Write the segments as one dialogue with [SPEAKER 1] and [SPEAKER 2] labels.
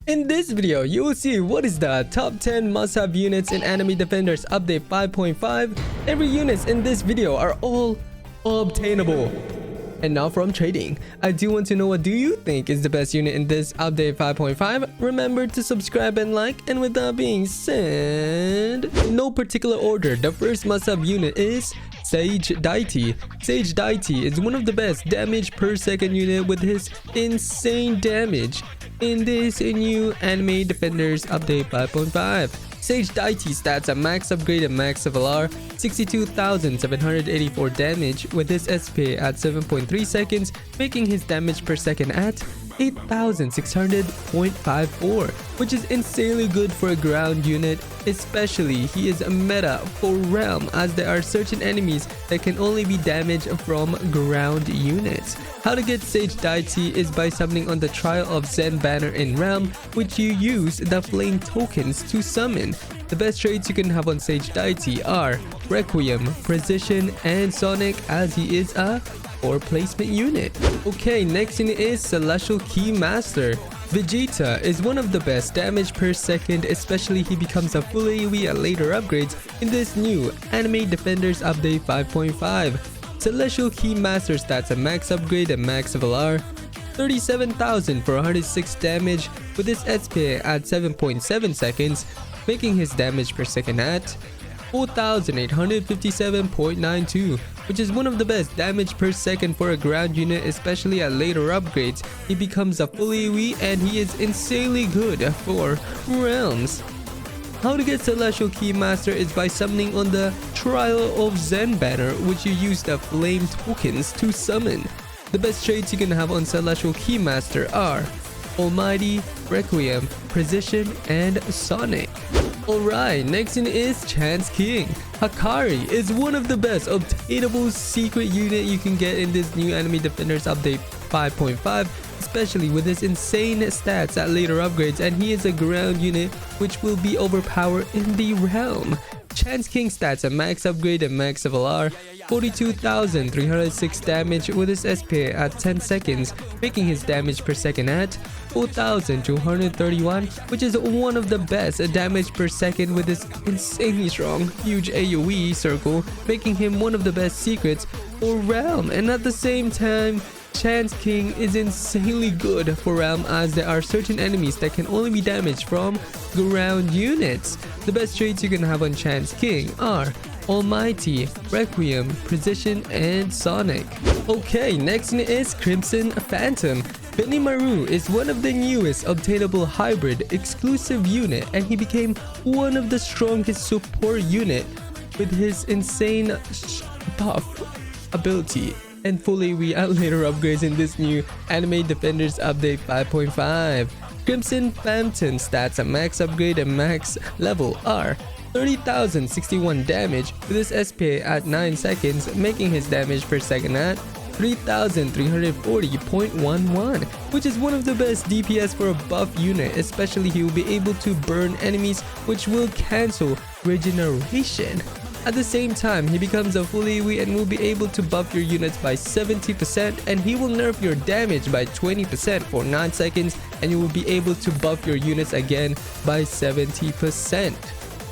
[SPEAKER 1] In this video, you will see what is the top 10 must-have units in Enemy Defenders Update 5.5. Every units in this video are all obtainable. And now from trading, I do want to know, what do you think is the best unit in this update 5.5? Remember to subscribe and like. And with that being said, in no particular order, the first must-have unit is Sage Deity. Sage Deity is one of the best damage per second unit with his insane damage in this new Enemy Defenders Update 5.5. Sage Deity stats at max upgrade and max LR, 62,784 damage with his SP at 7.3 seconds, making his damage per second at 8,600.54, which is insanely good for a ground unit. Especially he is a meta for realm, as there are certain enemies that can only be damaged from ground units. How to get Sage Deity is by summoning on the Trial of Zen banner in realm, which you use the flame tokens to summon. The best traits you can have on Sage Deity are Requiem, Precision, and Sonic, as he is a 4 placement unit. Okay, next unit is Celestial Keymaster. Vegeta is one of the best damage per second, especially he becomes a full AoE at later upgrades in this new Enemy Defenders Update 5.5. Celestial Keymaster stats at max upgrade and max LR, 37,406 damage with his SP at 7.7 seconds, making his damage per second at 4,857.92, which is one of the best damage per second for a ground unit, especially at later upgrades. He becomes a full AoE and he is insanely good for realms. How to get Celestial Keymaster is by summoning on the Trial of Zen banner, which you use the flame tokens to summon. The best traits you can have on Celestial Keymaster are Almighty, Requiem, Precision, and Sonic. Alright, next in is Chance King. Hakari is one of the best obtainable secret unit you can get in this new Enemy Defenders Update 5.5, especially with his insane stats at later upgrades, and he is a ground unit which will be overpowered in the realm. Chance King stats at max upgrade and max LR, 42,306 damage with his SP at 10 seconds, making his damage per second at 4,231, which is one of the best damage per second with his insanely strong huge AoE circle, making him one of the best secrets for realm. And at the same time, Chance King is insanely good for realm, as there are certain enemies that can only be damaged from ground units. The best traits you can have on Chance King are Almighty, Requiem, Precision, and Sonic. Okay, next is Crimson Phantom. Benimaru is one of the newest obtainable hybrid exclusive unit, and he became one of the strongest support unit with his insane buff ability and full AoE at later upgrades in this new Enemy Defenders Update 5.5. Crimson Phantom stats at max upgrade and max level are 30,061 damage with his SP at 9 seconds, making his damage per second at 3,340.11, which is one of the best DPS for a buff unit. Especially he will be able to burn enemies, which will cancel regeneration. At the same time, he becomes a full AoE and will be able to buff your units by 70%, and he will nerf your damage by 20% for 9 seconds, and you will be able to buff your units again by 70%.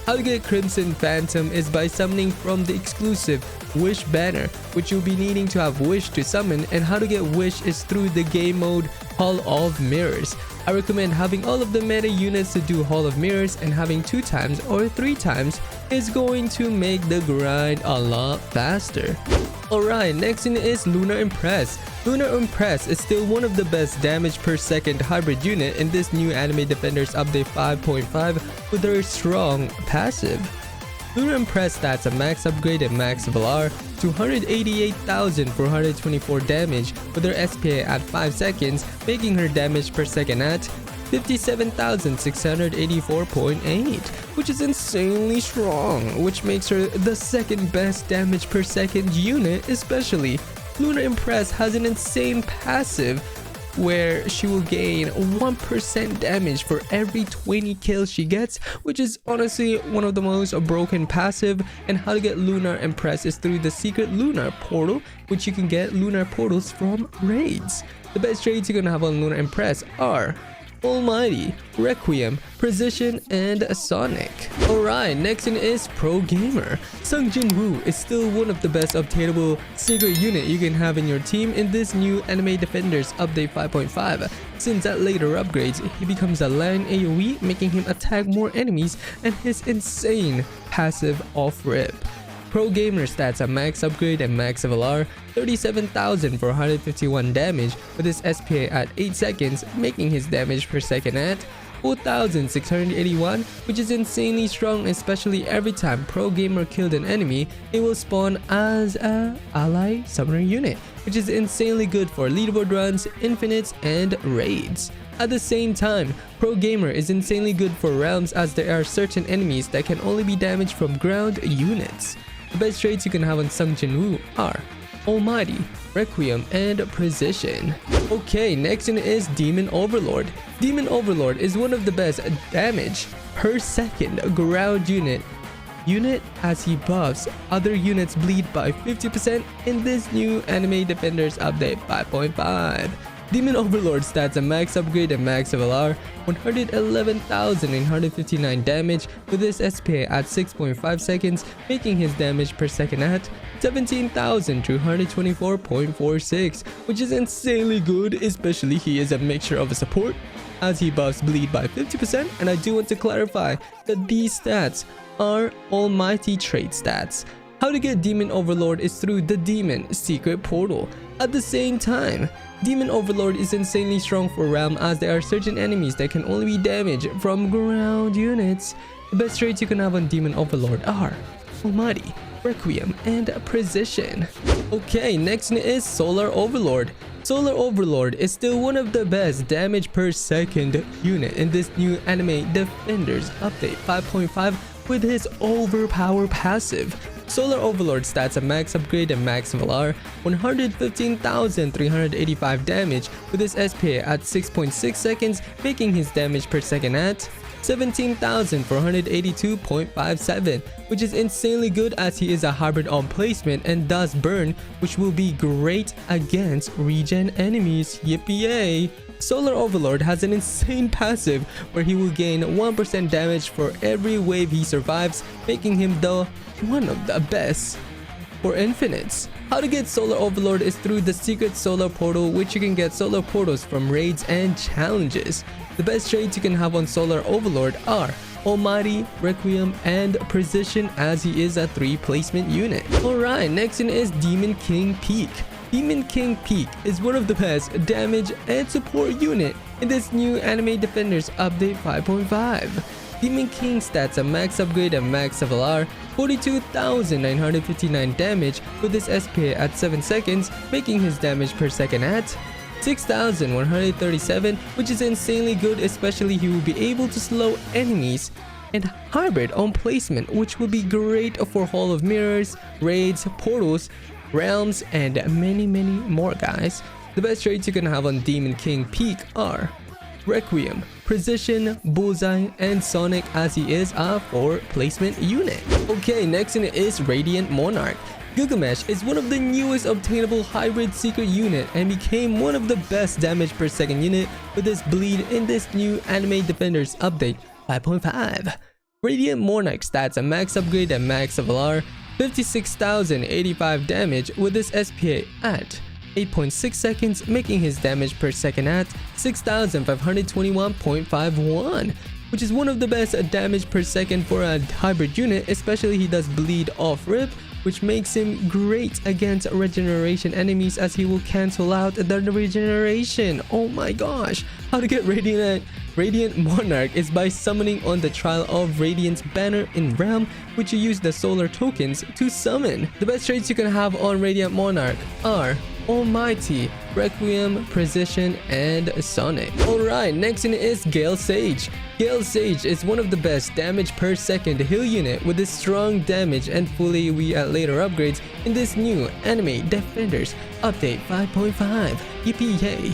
[SPEAKER 1] How to get Crimson Phantom is by summoning from the exclusive Wish banner, which you'll be needing to have Wish to summon, and how to get Wish is through the game mode Hall of Mirrors. I recommend having all of the meta units to do Hall of Mirrors, and having 2 times or 3 times is going to make the grind a lot faster. Alright, next in is Lunar Impress. Lunar Impress is still one of the best damage per second hybrid unit in this new Enemy Defenders Update 5.5 with her strong passive. Lunar Impress stats at max upgrade and max LR, 288,424 damage with her SP at 5 seconds, making her damage per second at 57,684.8, which is insanely strong, which makes her the second best damage per second unit. Especially Lunar Impress has an insane passive where she will gain 1% damage for every 20 kills she gets, which is honestly one of the most broken passive. And how to get Lunar Impress is through the secret Lunar Portal, which you can get Lunar Portals from raids. The best trades you're gonna have on Lunar Impress are Almighty, Requiem, Precision, and Sonic. Alright, next in is Pro Gamer. Sung Jin Woo is still one of the best obtainable secret unit you can have in your team in this new Anime Defenders Update 5.5. Since at later upgrades, he becomes a land AoE, making him attack more enemies, and his insane passive off-rip. Pro Gamer stats at max upgrade and max LR, 37,451 damage with his SPA at 8 seconds, making his damage per second at 4,681, which is insanely strong, especially every time Pro Gamer killed an enemy, it will spawn as a ally summoner unit, which is insanely good for leaderboard runs, infinites, and raids. At the same time, Pro Gamer is insanely good for realms as there are certain enemies that can only be damaged from ground units. The best traits you can have on Sung Jin Woo are Almighty, Requiem, and Precision. Okay, next in is Demon Overlord. Demon Overlord is one of the best damage per second ground unit as he buffs other units bleed by 50% in this new Anime Defenders Update 5.5. Demon Overlord stats at max upgrade and max LR, 111,959 damage with his SPA at 6.5 seconds, making his damage per second at 17,224.46, which is insanely good, especially he is a mixture of a support as he buffs bleed by 50%, and I do want to clarify that these stats are almighty trait stats. How to get Demon Overlord is through the Demon Secret Portal. At the same time, Demon Overlord is insanely strong for realm as there are certain enemies that can only be damaged from ground units. The best traits you can have on Demon Overlord are Almighty, Requiem, and Precision. Okay, next is Solar Overlord. Solar Overlord is still one of the best damage per second unit in this new Anime Defenders Update 5.5 with his overpower passive. Solar Overlord stats at max upgrade and max LR, 115,385 damage with his SPA at 6.6 seconds, making his damage per second at 17,482.57, which is insanely good as he is a hybrid on placement and does burn, which will be great against regen enemies. Yippee! Solar Overlord has an insane passive where he will gain 1% damage for every wave he survives, making him one of the best for infinites. How to get Solar Overlord is through the secret solar portal, which you can get solar portals from raids and challenges. The best traits you can have on Solar Overlord are Almighty, Requiem, and Precision as he is a 3 placement unit. Alright, next in is Demon King Peak. Demon King Peak is one of the best damage and support unit in this new Anime Defenders Update 5.5. Demon King stats at max upgrade and max LR, 42,959 damage with his SPA at 7 seconds, making his damage per second at 6,137, which is insanely good, especially he will be able to slow enemies and hybrid on placement, which will be great for Hall of Mirrors, raids, portals, realms, and many more, guys. The best traits you can have on Demon King Peak are Requiem, Precision, Bullseye, and Sonic as he is a 4 placement unit. Okay, next in is Radiant Monarch. Gilgamesh is one of the newest obtainable hybrid secret unit and became one of the best damage per second unit with his bleed in this new Anime Defenders Update 5.5. Radiant Monarch stats at max upgrade and max LR, 56,085 damage with his SPA at 8.6 seconds, making his damage per second at 6,521.51, which is one of the best damage per second for a hybrid unit, especially he does bleed off rip, which makes him great against regeneration enemies as he will cancel out the regeneration. Oh my gosh! How to get Radiant Monarch is by summoning on the Trial of Radiance banner in Realm, which you use the solar tokens to summon. The best traits you can have on Radiant Monarch are Almighty, Requiem, Precision, and Sonic. Alright, next in is Gale Sage. Gale Sage is one of the best damage per second heal unit with his strong damage and full AoE at later upgrades in this new Anime Defenders Update 5.5. Yippee yay!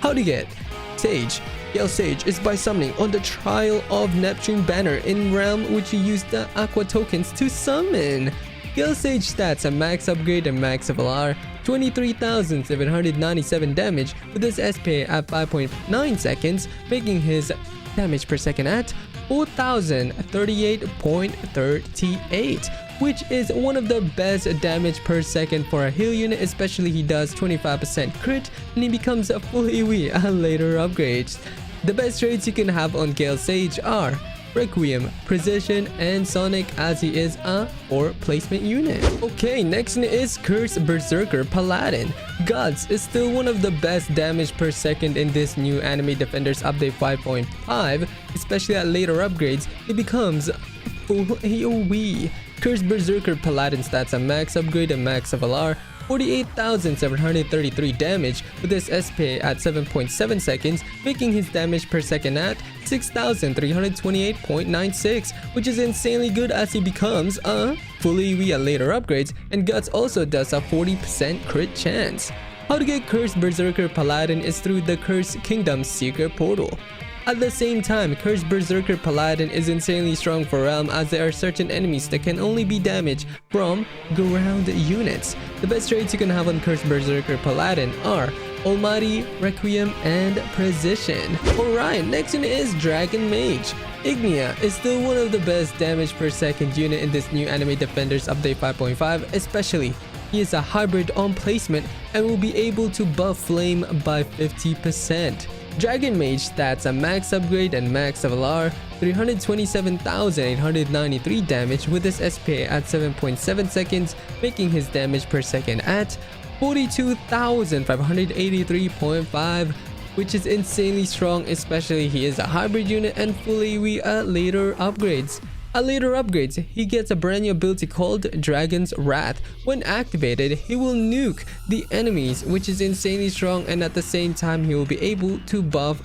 [SPEAKER 1] How to get Sage. Gale Sage is by summoning on the Trial of Neptune banner in Realm, which you use the Aqua tokens to summon. Gale Sage stats: a max upgrade and max LR, 23,797 damage with his SP at 5.9 seconds, making his damage per second at 4,038.38, which is one of the best damage per second for a heal unit, especially he does 25% crit and he becomes a full AoE at later upgrades. The best traits you can have on Gale Sage are Requiem, Precision, and Sonic, as he is a 4 placement unit. Okay, next is Cur Berserker Paladin. Guts is still one of the best damage per second in this new Anime Defenders Update 5.5, especially at later upgrades, it becomes full AoE. Cur Berserker Paladin stats: a max upgrade and max LR, 48,733 damage with his SP at 7.7 seconds, making his damage per second at 6,328.96, which is insanely good as he becomes a full AoE at later upgrades, and Guts also does a 40% crit chance. How to get Cur Berserker Paladin is through the Curse Kingdom's secret portal. At the same time, Cur Berserker Paladin is insanely strong for Realm, as there are certain enemies that can only be damaged from ground units. The best traits you can have on Cur Berserker Paladin are Almighty, Requiem, and Precision. Alright, next one is Dragon Mage. Ignia is still one of the best damage per second unit in this new Anime Defenders Update 5.5, especially he is a hybrid on placement and will be able to buff Flame by 50%. Dragon Mage stats: a max upgrade and max LR, 327,893 damage with his SP at 7.7 seconds, making his damage per second at 42,583.5, which is insanely strong, especially he is a hybrid unit and full AoE at later upgrades. At later upgrades, he gets a brand new ability called Dragon's Wrath. When activated, he will nuke the enemies, which is insanely strong, and at the same time, he will be able to buff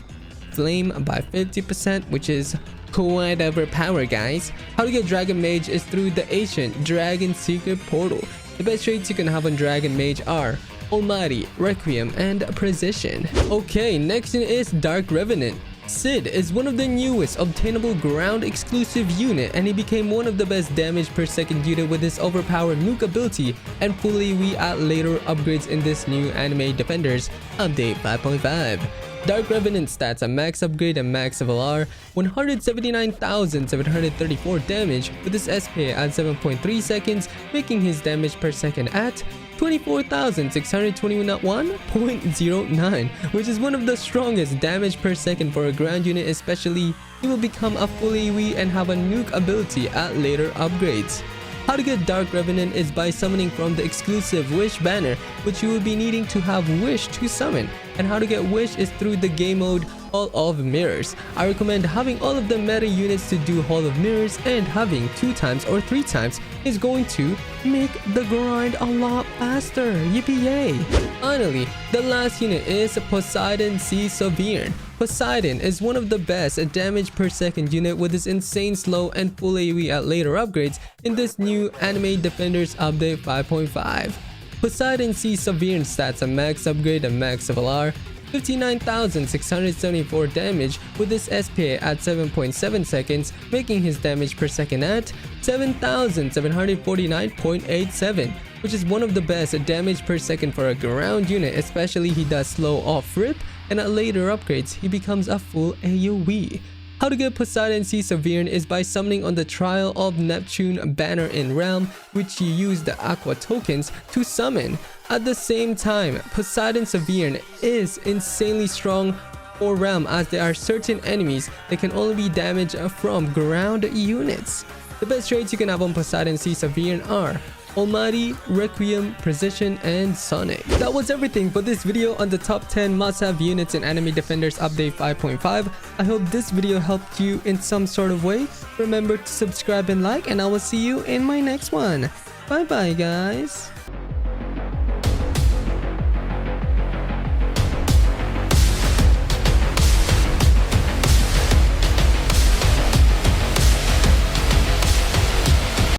[SPEAKER 1] Flame by 50%, which is quite overpowered, guys. How to get Dragon Mage is through the Ancient Dragon Secret Portal. The best traits you can have on Dragon Mage are Almighty, Requiem, and Precision. Okay, next is Dark Revenant. Sid is one of the newest obtainable ground exclusive unit, and he became one of the best damage per second unit with his overpowered nuke ability and full AoE at later upgrades in this new Anime Defenders Update 5.5. Dark Revenant stats: a max upgrade and max LR, 179,734 damage with his SP at 7.3 seconds, making his damage per second at 24,621.09, which is one of the strongest damage per second for a ground unit, especially he will become a full AoE and have a nuke ability at later upgrades. How to get Dark Revenant is by summoning from the exclusive Wish banner, which you will be needing to have Wish to summon. And how to get Wish is through the game mode Hall of Mirrors. I recommend having all of the meta units to do Hall of Mirrors, and having 2 times or 3 times is going to make the grind a lot faster. Yippee yay! Finally, the last unit is Poseidon Sea Sovereign. Poseidon is one of the best damage per second unit with his insane slow and full AoE at later upgrades in this new Anime Defenders Update 5.5. Poseidon Sea Sovereign stats: a max upgrade and max LR, 59,674 damage with his SP at 7.7 seconds, making his damage per second at 7,749.87, which is one of the best damage per second for a ground unit, especially he does slow off rip, and at later upgrades he becomes a full AoE. How to get Poseidon Sea Sovereign is by summoning on the Trial of Neptune banner in Realm, which you use the Aqua tokens to summon. At the same time, Poseidon Sovereign is insanely strong for Realm, as there are certain enemies that can only be damaged from ground units. The best traits you can have on Poseidon Sea Sovereign are Almighty, Requiem, Precision, and Sonic. That was everything for this video on the top 10 must-have units in Anime Defenders Update 5.5. I hope this video helped you in some sort of way. Remember to subscribe and like, and I will see you in my next one. Bye bye, guys.